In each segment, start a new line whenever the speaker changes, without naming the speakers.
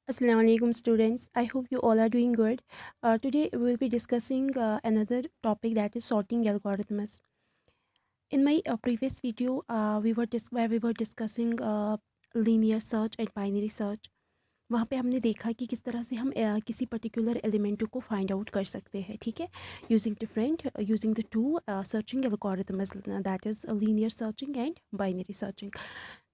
Assalamu alaikum students. I hope you all are doing good. Today we will be discussing another topic, that is sorting algorithms. In my previous video, where we were discussing linear search and binary search. वहाँ पे हमने देखा कि किस तरह से हम किसी पर्टिकुलर एलिमेंट को फाइंड आउट कर सकते हैं, ठीक है, using the two searching algorithms, that is linear searching and binary searching.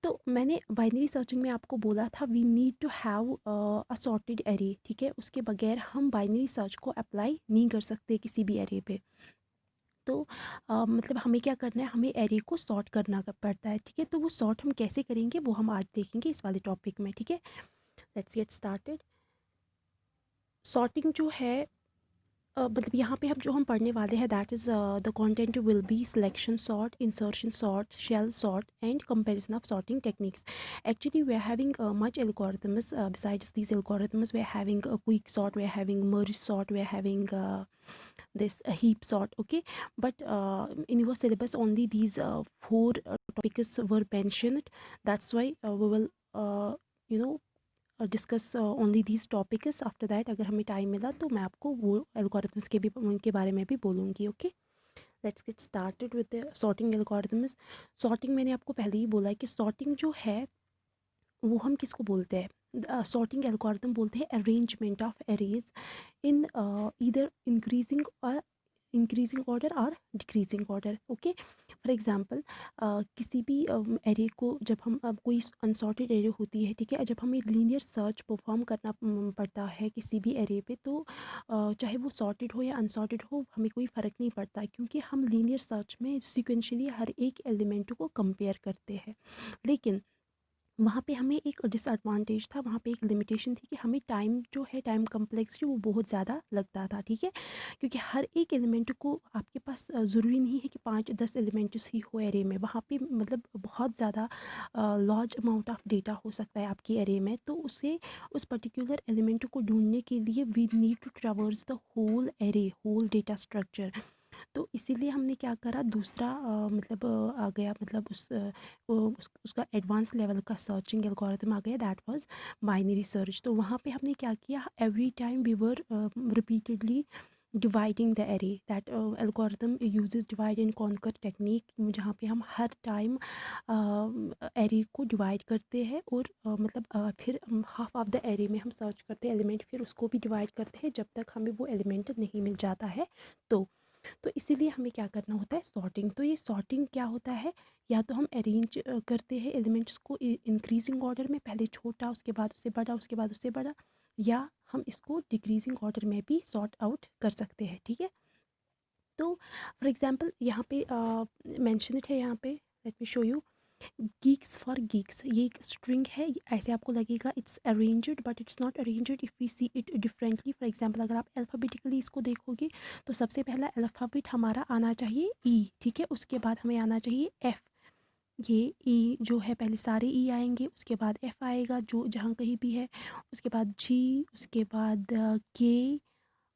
तो मैंने बाइनरी सर्चिंग में आपको बोला था we need to have a sorted array, ठीक है, उसके बगैर हम बाइनरी सर्च को अप्लाई नहीं कर सकते किसी भी एरे पे. तो मतलब हमें क्या करना है, हमें एरे को सॉर्ट करना पड़ता है, ठीक है. तो वो सॉर्ट हम कैसे करेंगे वो हम आज देखेंगे इस वाले टॉपिक में, ठीक है. Let's get started. सॉर्टिंग जो है मतलब यहाँ पे हम पढ़ने वाले हैं, that is the content will be selection sort, insertion sort, shell sort and comparison of sorting techniques. Actually we are having much algorithms. Besides these algorithms, we are having a quick sort, we are having merge sort, we are having this heap sort, okay. But in your syllabus only these four topics were mentioned. That's why we will you know discuss only these topics. After that अगर हमें time मिला तो मैं आपको वो algorithms के बारे में भी बोलूँगी, okay. Let's get started with the sorting algorithms. Sorting मैंने आपको पहले ही बोला है कि सॉर्टिंग जो है वो हम किसको बोलते हैं, सॉर्टिंग एल्गोरिथम बोलते हैं arrangement of arrays in either increasing order और decreasing order, okay. For example किसी भी एरे को जब हम कोई अनसॉर्टेड एरे होती है, ठीक है, जब हमें लीनियर सर्च परफॉर्म करना पड़ता है किसी भी एरे पे, तो चाहे वो सॉर्टेड हो या अनसॉर्टेड हो हमें कोई फ़र्क नहीं पड़ता, क्योंकि हम लीनियर सर्च में सिक्वेंशली हर एक एलिमेंट को कंपेयर करते हैं. लेकिन वहाँ पे हमें एक डिसएडवांटेज था, वहाँ पे एक लिमिटेशन थी कि हमें टाइम जो है, टाइम कम्प्लेक्सिटी वो बहुत ज़्यादा लगता था, ठीक है, क्योंकि हर एक एलिमेंट को आपके पास ज़रूरी नहीं है कि 5-10 एलिमेंट्स ही हो एरे में. वहाँ पे मतलब बहुत ज़्यादा लार्ज अमाउंट ऑफ डेटा हो सकता है आपकी एरे में. तो उसे उस पर्टिकुलर एलिमेंट को ढूंढने के लिए we need to traverse the whole array, whole data structure. तो इसीलिए हमने क्या करा, दूसरा मतलब आ गया, मतलब उसका एडवांस लेवल का सर्चिंग एल्गोरिथम आ गया, दैट वाज बाइनरी सर्च. तो वहाँ पे हमने क्या किया, every time we were repeatedly dividing the array. That algorithm uses divide and conquer technique, जहाँ पे हम हर टाइम एरे को डिवाइड करते हैं और मतलब फिर हाफ ऑफ द एरे में हम सर्च करते हैं एलिमेंट, फिर उसको भी डिवाइड करते हैं जब तक हमें वो एलिमेंट नहीं मिल जाता है. तो इसीलिए हमें क्या करना होता है, सॉर्टिंग. तो ये सॉर्टिंग क्या होता है, या तो हम अरेंज करते हैं एलिमेंट्स को इंक्रीजिंग ऑर्डर में, पहले छोटा उसके बाद उससे बड़ा उसके बाद उससे बड़ा, या हम इसको डिक्रीजिंग ऑर्डर में भी सॉर्ट आउट कर सकते हैं, ठीक है. तो फॉर एग्जांपल यहाँ पे मेंशनड है, यहाँ पे let me show you, geeks for geeks. ये एक स्ट्रिंग है, ऐसे आपको लगेगा it's arranged, but it's not arranged if we see it differently. For example अगर आप अल्फ़ाबेटिकली इसको देखोगे तो सबसे पहला अल्फ़ाबेट हमारा आना चाहिए ई, ठीक है, उसके बाद हमें आना चाहिए एफ़. ये ई जो है पहले सारे ई आएंगे, उसके बाद एफ़ आएगा जो जहाँ कहीं भी है, उसके बाद जी, उसके बाद के,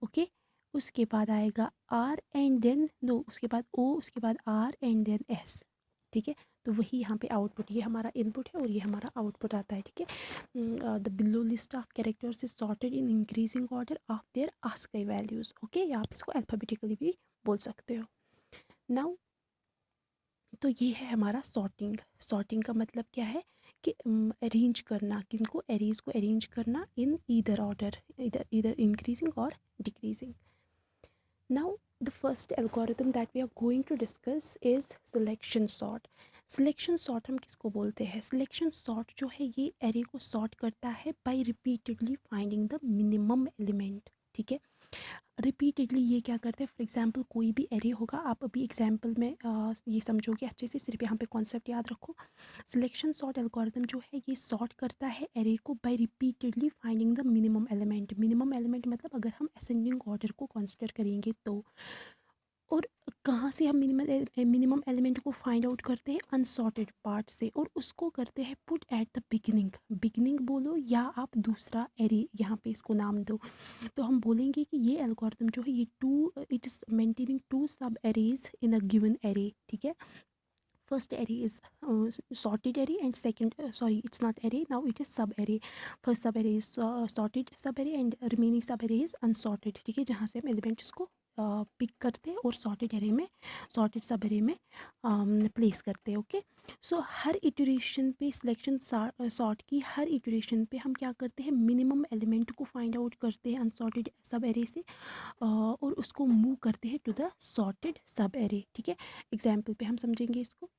ओके, उसके बाद आएगा आर एंड देन नो, उसके बाद ओ, उसके बाद आर एंड देन एस, ठीक है. तो वही यहाँ पे आउटपुट, ये हमारा इनपुट है और ये हमारा आउटपुट आता है, ठीक है. The below list of characters is sorted in increasing order of their ASCII values, okay, या आप इसको अल्फ़ाबेटिकली भी बोल सकते हो. नाउ तो ये है हमारा सॉर्टिंग. सॉर्टिंग का मतलब क्या है कि अरेंज करना, किनको एरेज को अरेंज करना इन ईदर ऑर्डर, इधर इंक्रीजिंग और decreasing. Now, the first algorithm that we are going to discuss is selection sort. Selection sort हम किसको बोलते हैं, selection sort जो है ये array को sort करता है by repeatedly finding the minimum element, ठीक है. रिपीटेडली ये क्या करते हैं, फॉर एग्जांपल कोई भी एरे होगा, आप अभी एग्जांपल में ये समझोगे अच्छे से, सिर्फ यहाँ पे कॉन्सेप्ट याद रखो. सिलेक्शन सॉर्ट एल्गोरिथम जो है ये सॉर्ट करता है एरे को by repeatedly finding the minimum element. Minimum element मतलब अगर हम असेंडिंग ऑर्डर को कंसिडर करेंगे तो. और कहाँ से हम मिनिमम एलिमेंट को फाइंड आउट करते हैं, अनसॉर्टेड पार्ट से, और उसको करते हैं put at the beginning. Beginning बोलो या आप दूसरा एरे यहाँ पे इसको नाम दो. तो हम बोलेंगे कि ये एल्गोरिथम जो है ये इट इज़ मेंटेनिंग टू सब arrays in a given array, ठीक है. First array is sorted array, and second sorry, it's not array, now it is sub array. First sub array is sorted sub array, and remaining sub array is unsorted. ठीक है, जहाँ से हम elements को pick करते हैं और sorted array में, सॉर्टेड सब array में प्लेस करते हैं. ओके, सो हर इटरेशन पे सिलेक्शन सॉर्ट की हर इटरेशन पे हम क्या करते हैं, मिनिमम एलिमेंट को फाइंड आउट करते हैं अनसॉर्टेड सब एरे से, और उसको मूव करते हैं to the sorted sub array. ठीक है, एग्जाम्पल पे हम समझेंगे इसको.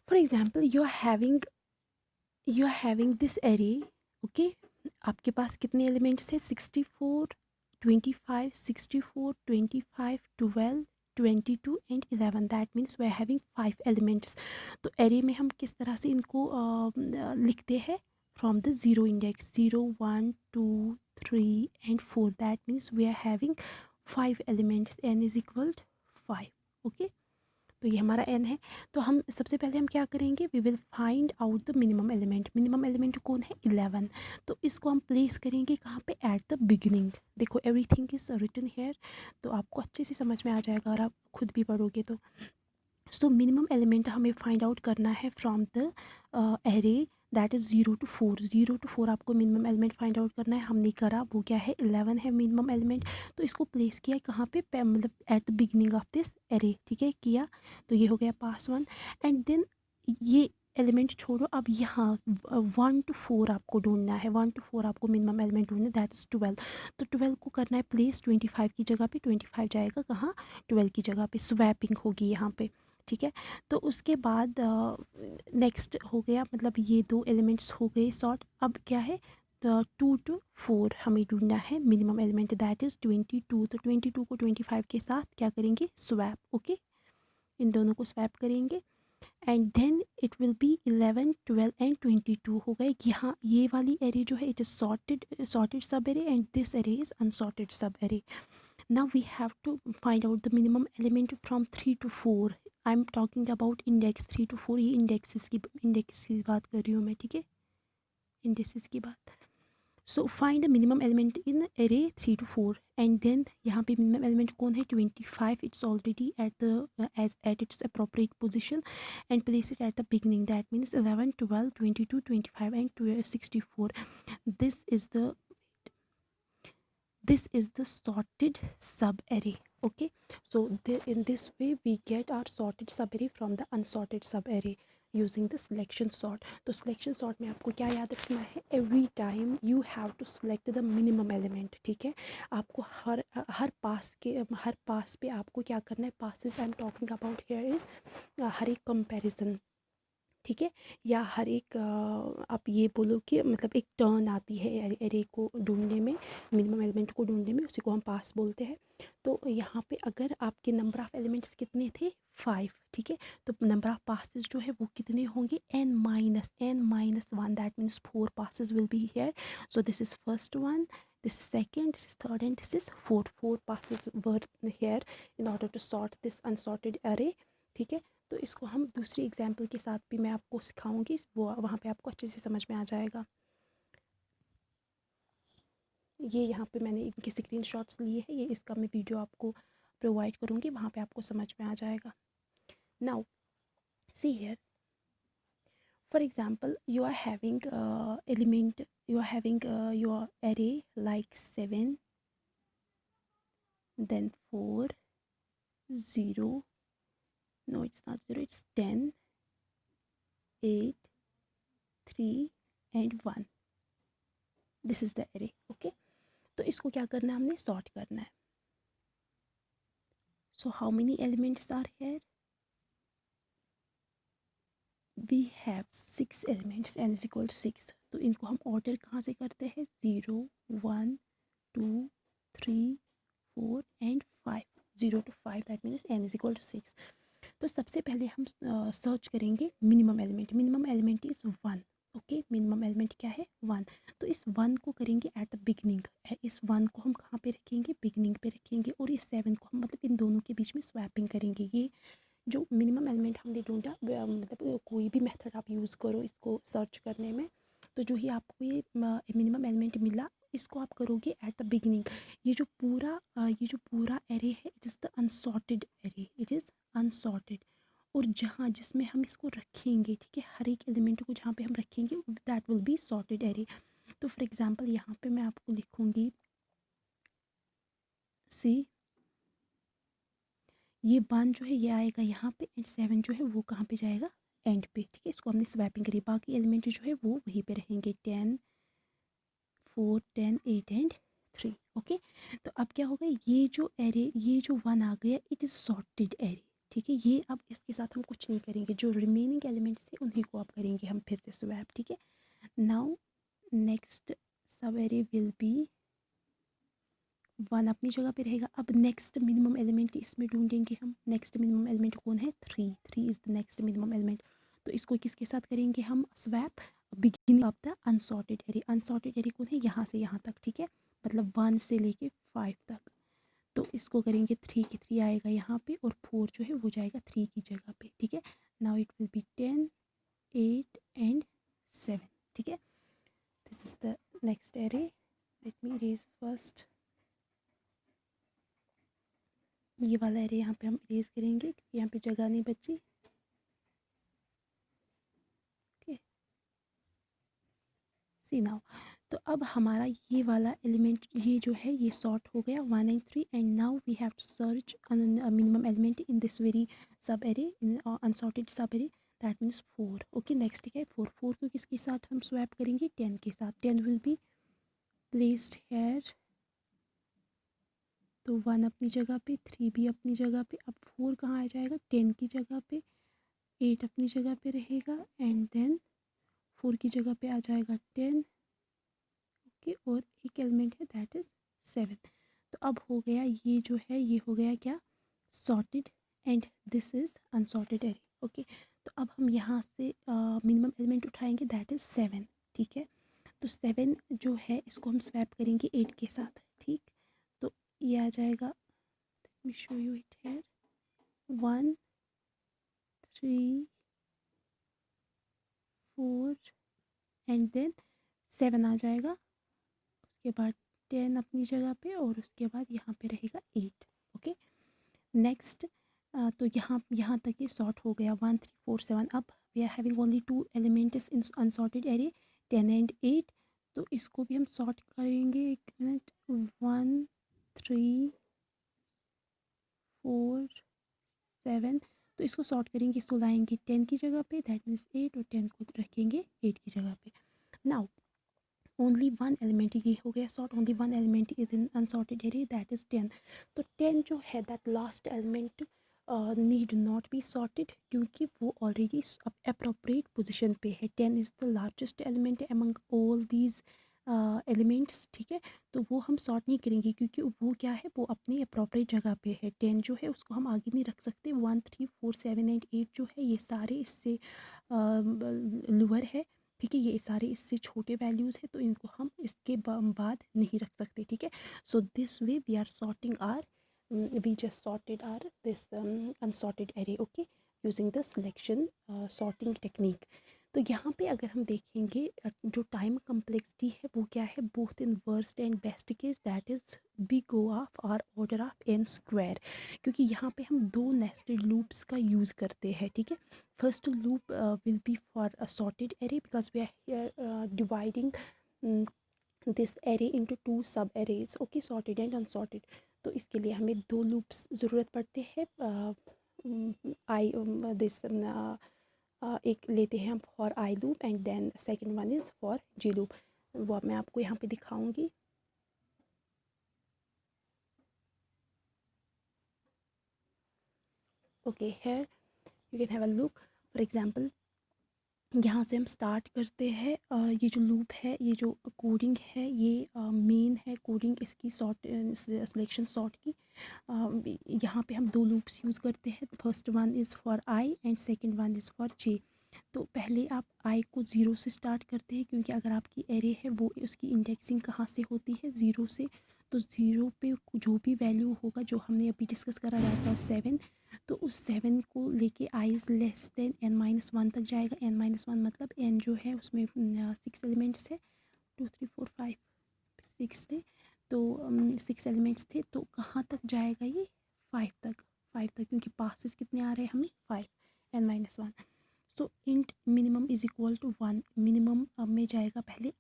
For example you are having this array. Okay, आपके पास कितने एलिमेंट्स हैं, 64, 25, 64, 25, 12, 22 and 11. That means we are having 5 elements. तो एरे में हम किस तरह से इनको लिखते हैं, from the zero index, 0, 1, 2, 3 and 4. That means we are having 5 elements. n is equal 5. Okay, तो ये हमारा n है. तो हम सबसे पहले हम क्या करेंगे, we will find out the minimum element. Minimum element कौन है, 11. तो इसको हम प्लेस करेंगे कहाँ पे, एट द बिगिनिंग. देखो एवरीथिंग इज रिटन हेयर, तो आपको अच्छे से समझ में आ जाएगा और आप खुद भी पढ़ोगे तो. सो मिनिमम एलिमेंट हमें फाइंड आउट करना है from the array that is 0 to 4. 0 to 4 आपको मिनिमम एलिमेंट फाइंड आउट करना है. हमने करा, वो क्या है, 11 है मिनिमम एलिमेंट. तो इसको प्लेस किया कहाँ पे, मतलब eight the beginning of this array. ठीक है, किया, तो ये हो गया पास 1. एंड देन ये एलिमेंट छोड़ो, अब यहाँ 1 to 4 आपको ढूंढना है. 1 to 4 आपको मिनिमम एलिमेंट ढूंढना है, दैट इज़ 12. तो 12 को करना है प्लेस 25 की जगह पे. 25 जाएगा कहाँ, 12 की जगह पे. स्वैपिंग होगी यहाँ पे. ठीक है, तो उसके बाद नेक्स्ट हो गया, मतलब ये 2 एलिमेंट्स हो गए सॉर्ट. अब क्या है, 2 to 4 हमें ढूंढना है मिनिमम एलिमेंट, दैट इज़ 22. तो 22 को 25 के साथ क्या करेंगे, स्वैप. ओके, इन दोनों को स्वैप करेंगे, and then it will be 11, 12 and 22 हो गए. यहाँ ये वाली एरे जो है, it is sorted sub array, and this array is unsorted sub array. Now we have to find out the minimum element from 3 to 4. I'm talking about index 3 to 4. ये indexes की बात कर रही हूँ मैं. ठीक है, इंडेक्सेस की बात. So find the minimum element in array 3 to 4. And then यहाँ पे मिनिमम एलिमेंट कौन है, 25. It's already at the edge at its appropriate position, and place it at the beginning. That means 11, 12, 22, 25 and 64. This is the this is the sorted sub array. Okay, so in this way we get our sorted sub array from the unsorted sub array using the selection sort. तो selection sort में आपको क्या याद रखना है, every time you have to select the minimum element. ठीक है, आपको हर पास पे आपको क्या करना है, passes I am talking about here is हर एक comparison. ठीक है, या हर एक आप ये बोलो कि मतलब एक टर्न आती है एरे को ढूंढने में, मिनिमम एलिमेंट को ढूंढने में, उसी को हम पास बोलते हैं. तो यहाँ पे अगर आपके नंबर ऑफ़ एलिमेंट्स कितने थे, 5. ठीक है, तो नंबर ऑफ़ पासेस जो है वो कितने होंगे, n-1. That means 4 passes will be here. So this is first one, this is second, this is third, and this is fourth. 4 passes were here in order to sort this unsorted array. ठीक है, तो इसको हम दूसरी example के साथ भी मैं आपको सिखाऊंगी, वो वहाँ पे आपको अच्छे से समझ में आ जाएगा. ये यहाँ पे मैंने इनके स्क्रीनशॉट्स लिए हैं, ये इसका मैं वीडियो आपको प्रोवाइड करूँगी, वहाँ पे आपको समझ में आ जाएगा. Now see here, for example you are having element, you are having your array like 7, then 4, 0, no it's not 0, it's 10, 8, 3 and 1. This is the array. Okay, तो इसको क्या करना है, हमने सॉर्ट करना है. So how many elements are here, we have 6 elements, N is equal 6. तो इनको हम ऑर्डर कहाँ से करते हैं, 0, 1, 2, 3, 4 and 5. 0 to 5, that means N is equal to 6. तो सबसे पहले हम सर्च करेंगे minimum element. Minimum element is 1. Okay, minimum element क्या है, 1. तो इस 1 को करेंगे एट द बिगनिंग. इस 1 को हम कहाँ पे रखेंगे, बिगनिंग पे रखेंगे, और इस 7 को हम मतलब इन दोनों के बीच में स्वैपिंग करेंगे. ये जो मिनिमम एलिमेंट हमने ढूंढा, मतलब कोई भी मेथड आप यूज़ करो इसको सर्च करने में, तो जो ही आपको ये मिनिमम एलिमेंट मिला, इसको आप करोगे एट द बिगनिंग. ये जो पूरा एरे है, it is the unsorted array, it is unsorted. और जहाँ जिसमें हम इसको रखेंगे, ठीक है, हर एक एलिमेंट को जहाँ पे हम रखेंगे that will be sorted array. तो फॉर एग्जांपल यहाँ पे मैं आपको लिखूँगी सी, ये 1 जो है ये आएगा यहाँ पे एंड 7 जो है वो कहाँ पे जाएगा, एंड पे, ठीक है। इसको हमने स्वैपिंग करी, बाकी एलिमेंट जो है वो वहीं पे रहेंगे, 10 4 10 8 एंड 3। ओके, तो अब क्या होगा, ये जो एरे, ये जो 1 आ गया इट इज़ सॉर्टेड एरे, ठीक है। ये अब इसके साथ हम कुछ नहीं करेंगे, जो रिमेनिंग एलिमेंट्स है उन्हीं को अब करेंगे हम फिर से स्वैप, ठीक है। नाउ नेक्स्ट सब एरे विल बी 1 अपनी जगह पे रहेगा। अब नेक्स्ट मिनिमम एलिमेंट इसमें ढूंढेंगे हम, नेक्स्ट मिनिमम एलिमेंट कौन है, 3 is the next minimum element. तो इसको किसके साथ करेंगे हम swap, beginning of the unsorted array. Unsorted array कौन है, यहाँ से यहाँ तक, ठीक है, मतलब 1 से लेके 5 तक। तो इसको करेंगे 3 की 3 आएगा यहाँ पे और 4 जो है वो जाएगा 3 की जगह पे, ठीक है। Now it will B 10 8 and 7, ठीक है। This is the next array. Let me erase first, ये वाला एरे यहाँ पे हम इरेज करेंगे क्योंकि यहाँ पे जगह नहीं बची, ओके। सी नाउ, तो अब हमारा ये वाला एलिमेंट ये जो है ये सॉर्ट हो गया 1 and 3 and now we have to search minimum element in this very sub array, in unsorted sub array, that means 4। Okay, next ठीक है 4 को किसके साथ हम स्वैप करेंगे, 10 के साथ। 10 विल बी प्लेस्ड हेयर, तो 1 अपनी जगह पे, 3 भी अपनी जगह पे। अब 4 कहाँ आ जाएगा, 10 की जगह पे, 8 अपनी जगह पे रहेगा एंड देन 4 की जगह पे आ जाएगा 10, ओके। और एक एलिमेंट है दैट इज़ 7। तो अब हो गया ये जो है ये हो गया क्या, sorted and this is unsorted array, okay. तो अब हम यहाँ से मिनिमम एलिमेंट उठाएंगे दैट इज़ 7, ठीक है। तो 7 जो है इसको हम स्वैप करेंगे 8 के साथ, ठीक। तो ये आ जाएगा, let me show you it here, 1 3 4 and then 7 आ जाएगा, उसके बाद 10 अपनी जगह पे और उसके बाद यहाँ पे रहेगा 8, ओके। नेक्स्ट तो यहाँ यहाँ तक ये सॉर्ट हो गया 1 3 4 7। अब we are having only 2 elements in unsorted array 10 and 8। तो इसको भी हम सॉर्ट करेंगे, एक मिनट, 1 3 4 7। तो इसको सॉर्ट करेंगे, इसको लाएंगे 10 की जगह पे दैट मीन्स 8 और 10 को रखेंगे 8 की जगह पे। नाउ ओनली 1 एलिमेंट, ये हो गया sort, only 1 element is in unsorted array that is 10। तो 10 जो है that last element need not be sorted क्योंकि वो ऑलरेडी अप्रोप्रिएट पोजिशन पे है। 10 is the largest element among all these elements, ठीक है। तो वो हम सॉर्ट नहीं करेंगे क्योंकि वो क्या है, वो अपनी अप्रोप्रिएट जगह पे है। 10 जो है उसको हम आगे नहीं रख सकते। 1 3 4 7 एंड 8 जो है ये सारे इससे लोअर है, ठीक है, ये सारे इससे छोटे वैल्यूज़ है तो इनको हम इसके बाद नहीं रख सकते, ठीक है। So this way we are sorting are, we just sorted our this unsorted array, okay, using the selection sorting technique। तो यहाँ पे अगर हम देखेंगे जो टाइम कम्प्लेक्सिटी है वो क्या है, both in worst and best case that is big O of or order of N square, क्योंकि यहाँ पे हम 2 नेस्टेड लूप्स का यूज़ करते हैं, ठीक है। First loop will be for a sorted array because we are here dividing this array into 2 sub arrays, okay, sorted and unsorted. तो इसके लिए हमें 2 लूप्स ज़रूरत पड़ते हैं। आई दिस एक लेते हैं हम for I loop and then second one is for J loop. वो मैं आपको यहाँ पे दिखाऊंगी। Okay, here you can have a look. For example यहाँ से हम स्टार्ट करते हैं, ये जो लूप है, ये जो कोडिंग है, ये मेन है कोडिंग इसकी सॉर्ट सिलेक्शन सॉर्ट की। यहाँ पे हम 2 लूप्स यूज़ करते हैं। First one is for I and second one is for J. तो पहले आप आई को 0 से स्टार्ट करते हैं क्योंकि अगर आपकी एरे है वो उसकी इंडेक्सिंग कहाँ से होती है, 0 से। तो 0 पे जो भी वैल्यू होगा जो हमने अभी डिस्कस करा दैट वाज 7, तो उस 7 को लेके I is less then n-1 तक जाएगा। n-1 मतलब n जो है उसमें 6 एलिमेंट्स है, 2 3 4 5 6 थे, तो 6 एलिमेंट्स थे। तो कहाँ तक जाएगा ये, 5 तक, 5 तक, क्योंकि पासेस कितने आ रहे हैं हमें 5। n minus one. So int minimum is equal to one. Minimum में जाएगा पहले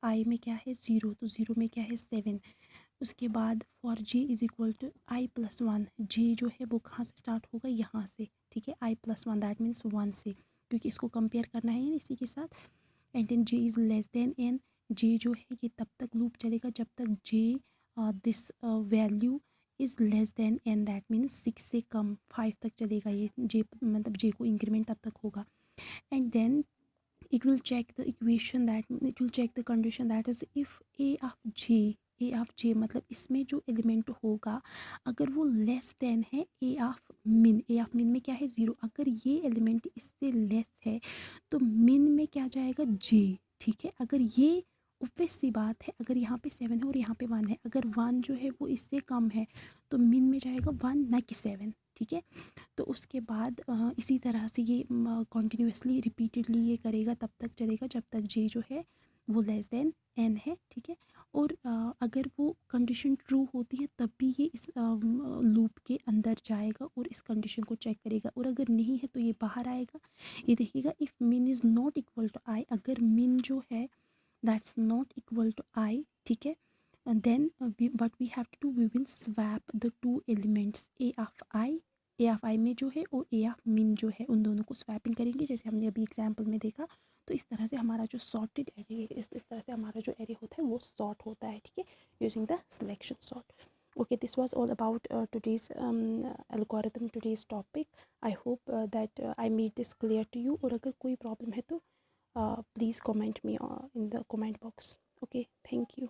आई में क्या है 0, तो 0 में क्या है 7। उसके बाद for J is equal to I plus one. J जो है वो कहाँ से स्टार्ट होगा, यहाँ से, ठीक है, I plus one that means one से, क्योंकि इसको कंपेयर करना है इसी के साथ। And then J is less than N. J जो है ये तब तक लूप चलेगा जब तक J this value is less than N, that means 6 से कम, 5 तक चलेगा ये जे, मतलब जे को इंक्रीमेंट तब तक होगा। And then it will check the equation that it will check the condition that is if a of j मतलब इसमें जो एलिमेंट होगा अगर वो लेस देन है ए ऑफ मिन में क्या है 0, अगर ये एलिमेंट इससे लेस है तो मिन में क्या जाएगा जे, ठीक है। अगर ये ऑब्वियस सी बात है, अगर यहाँ पे 7 है और यहाँ पे 1 है, अगर 1 जो है वो इससे कम है तो मिन में जाएगा 1 ना कि 7, ठीक है। तो उसके बाद इसी तरह से ये कॉन्टीन्यूसली रिपीटेडली ये करेगा, तब तक चलेगा जब तक जे जो है वो लेस देन एन है, ठीक है। और अगर वो कंडीशन ट्रू होती है तब भी ये इस लूप के अंदर जाएगा और इस कंडीशन को चेक करेगा, और अगर नहीं है तो ये बाहर आएगा। ये देखिएगा if min is not equal to I, अगर मिन जो है that's not equal to I, ठीक है, then what we have to do, we will swap the two elements A of I में जो है और ए ऑफ मिन जो है, उन दोनों को स्वैपिंग करेंगे जैसे हमने अभी एग्जाम्पल में देखा। तो इस तरह से हमारा जो सॉर्टेड एरे, इस तरह से हमारा जो एरे होता है वो सॉर्ट होता है, ठीक है, using the selection sort. Okay, this was all about today's algorithm, today's topic. I hope that I made this clear to you. और अगर कोई प्रॉब्लम है तो please comment me in the comment box. Okay, thank you.